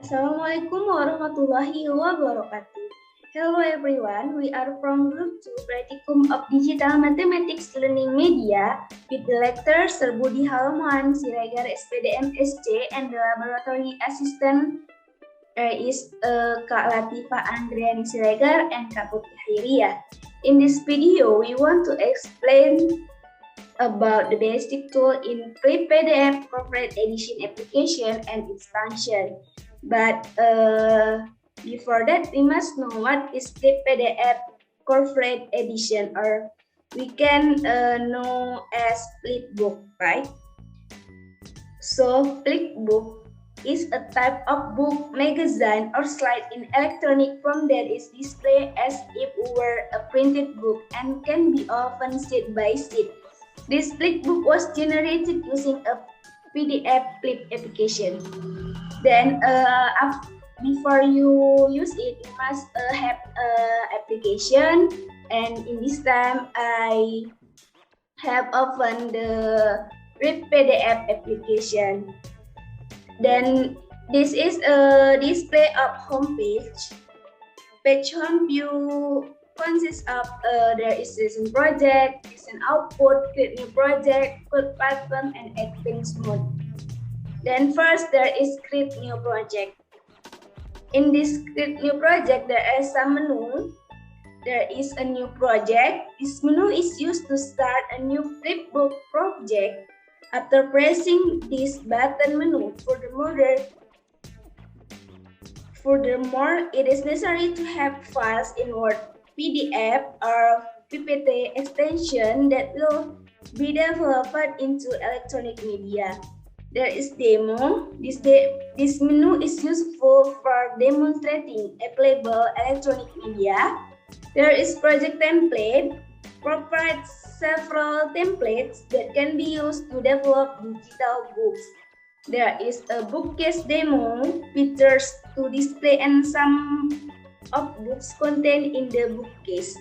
Assalamualaikum warahmatullahi wabarakatuh. Hello everyone, we are from Group 2 Practicum of Digital Mathematics Learning Media with the lecturer Sir Budi Haloman Siregar SPDM SC and the laboratory assistant is Kak Latifah Andriani Siregar and Kak Putri Hairiyah. In this video, we want to explain about the basic tool in Flip PDF Corporate Edition application and its function. But before that, we must know what is Flip PDF Corporate Edition, or we can know as Flipbook, right? So Flipbook is a type of book, magazine, or slide in electronic form that is displayed as if it were a printed book and can be opened sheet by sheet. This Flipbook was generated using a PDF Flip application. Then, before you use it, you must have application. And in this time, I have opened the Flip PDF application. Then, this is a display of home page. Page home view consists of there is lesson project, lesson output, create new project, code pattern, and add things mode. Then first there is create new project. In this create new project there is some menu. There is a new project. This menu is used to start a new Flipbook project. After pressing this button menu, furthermore, it is necessary to have files in Word, PDF, or PPT extension that will be developed into electronic media. There is demo. This menu is useful for demonstrating applicable electronic media. There is project template. Provides several templates that can be used to develop digital books. There is a bookcase demo, features to display and some of books contained in the bookcase.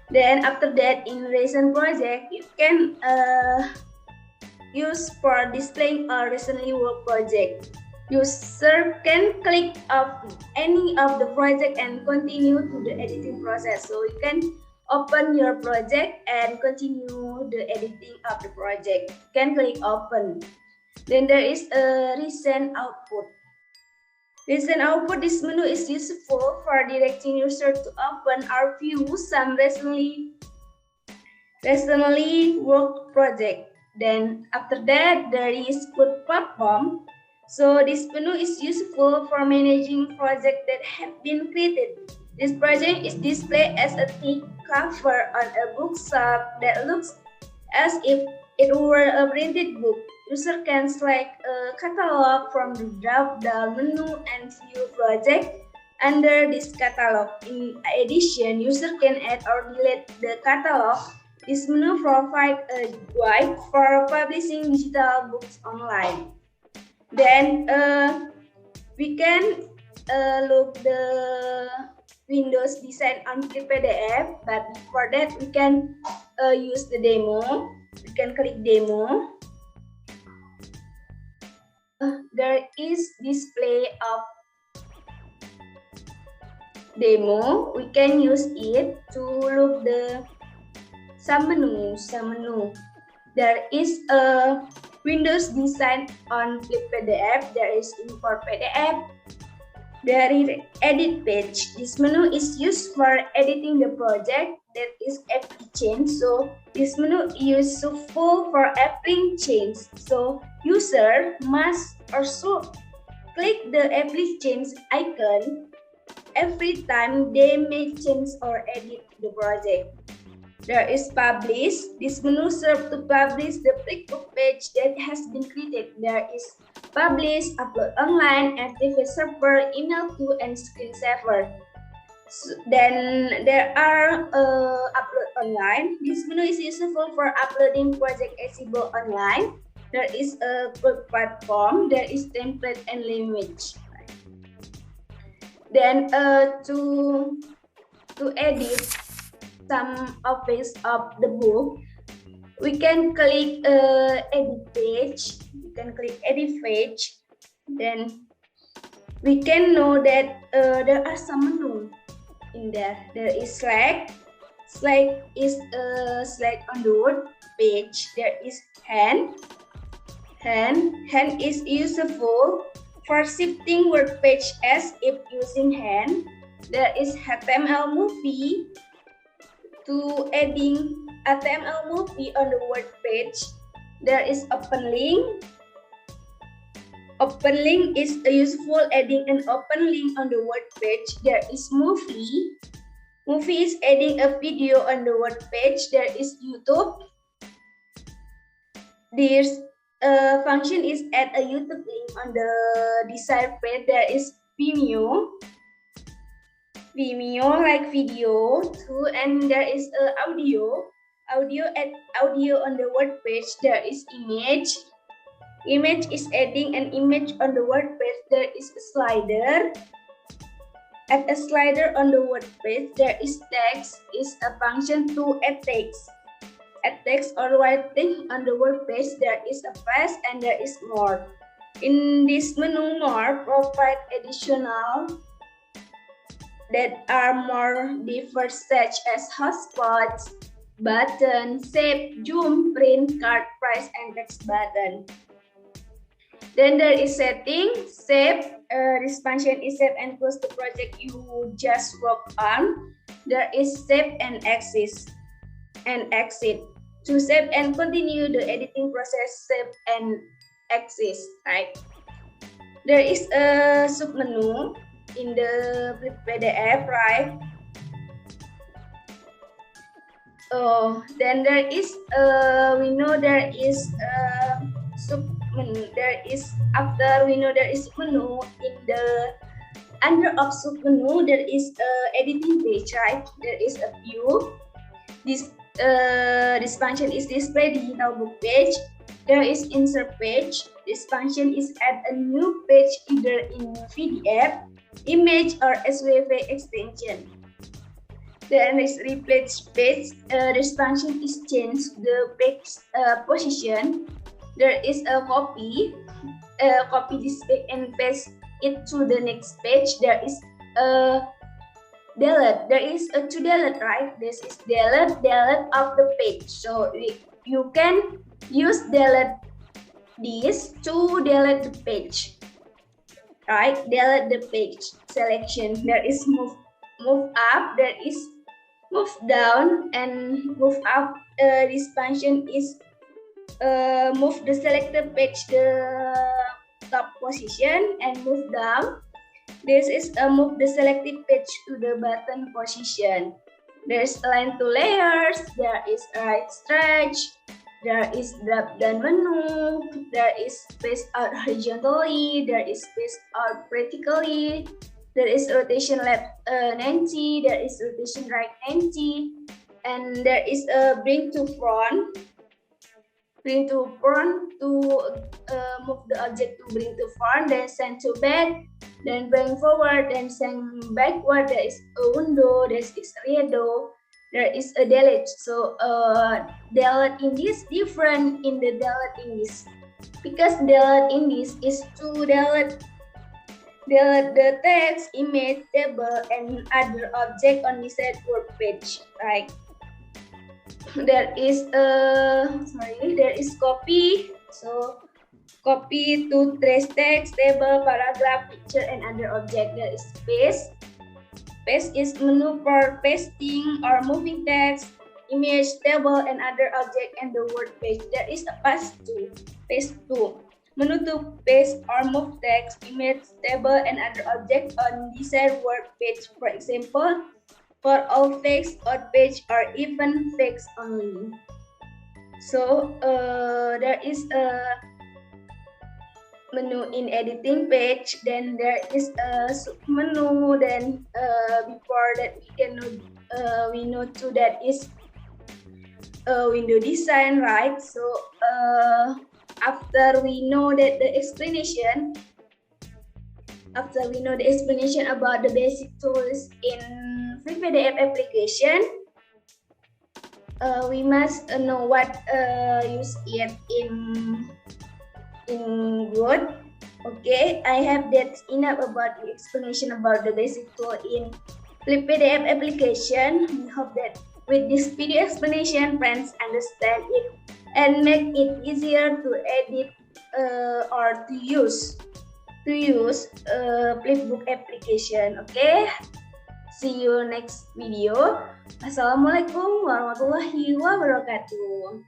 Then after that, in recent project, you can use for displaying a recently worked project. User can click of any of the project and continue to the editing process. So you can open your project and continue the editing of the project. You can click open. Then there is a recent output. Recent output, this menu is useful for directing user to open or view some recently worked project. Then after that, there is code platform. So this menu is useful for managing projects that have been created. This project is displayed as a thick cover on a bookshop that looks as if it were a printed book. User can select a catalog from the drop-down menu and view project under this catalog. In addition, user can add or delete the catalog. This menu provides a guide for publishing digital books online. Then we can look the Windows design on Flip PDF, but for that we can use the demo. We can click demo. There is display of demo. We can use it to look the some menu. There is a Windows design on Flip PDF. There is import PDF. There is edit page. This menu is used for editing the project, that is apply change. So this menu is useful for applying change. So user must also click the apply change icon every time they make change or edit the project. There is publish. This menu serves to publish the Flipbook page that has been created. There is publish, upload online, activate server, email to, and screensaver. So then there are upload online. This menu is useful for uploading project accessible online. There is a code platform. There is template and language. Then to edit some office of the book, we can click edit page. You can click edit page. Then we can know that there are some menu in there. There is Slack. Slack is Slack on the word page. There is hand. Hand is useful for shifting word page as if using hand. There is HTML movie to adding HTML movie on the word page. There is open link. Open link is useful adding an open link on the word page. There is movie. Movie is adding a video on the word page. There is YouTube. This function is add a YouTube link on the desired page. There is Vimeo. Vimeo like video too, and there is audio. Add audio on the word page. There is image. Image is adding an image on the word page. There is a slider. Add a slider on the word page. There is text. Is a function to add text. Add text or writing on the word page. There is a plus and there is more. In this menu, more provide additional that are more diverse, such as hotspots, button, save, zoom, print, card, price, and text button. Then there is setting, save. This function is save and close the project you just worked on. There is save and exit. To save and continue the editing process, save and exit. Right. There is a submenu in the PDF, right? Then there is we know there is submenu. There is after we know there is menu in the under of submenu there is editing page, right? There is a view. This function is display digital book page. There is insert page. This function is add a new page either in PDF, image, or SVG extension. Then is replace page. This function is change the page position. There is a copy. Copy this page and paste it to the next page. There is a delete. There is a to delete, right? This is delete of the page. So you can use delete this to delete the page, right? Delete the page selection. There is move up. There is move down and move up. This function is move the selected page the top position and move down. This is move the selected page to the bottom position. There's align to layers. There is right stretch. There is drop down menu. There is space out horizontally. There is space out vertically. There is rotation left 90. There is rotation right 90. And there is a bring to front. Bring to front to move the object to bring to front, then send to back, then bring forward, then send backward. There is a window, there is a window, there is a delete. So delete in this different in the delete in this, because delete in this is to delete the text, image, table, and other object on this word page, right? There is there is copy. So copy to trace text, table, paragraph, picture, and other object. There is paste. Paste is menu for pasting or moving text, image, table, and other object and the word page. There is a paste to menu to paste or move text, image, table, and other object on desired word page. For example, for all text on page or even text only. So there is a menu in editing page. Then there is a submenu. Then before that we know too that is window design, right? So after we know that the explanation. After we know the explanation about the basic tools in free PDF application, we must know what use it in Word. Okay, I have that's enough about the explanation about the basic tool in Flip PDF application. We hope that with this video explanation, friends understand it and make it easier to edit or to use Flipbook application. Okay, see you next video. Assalamualaikum warahmatullahi wabarakatuh.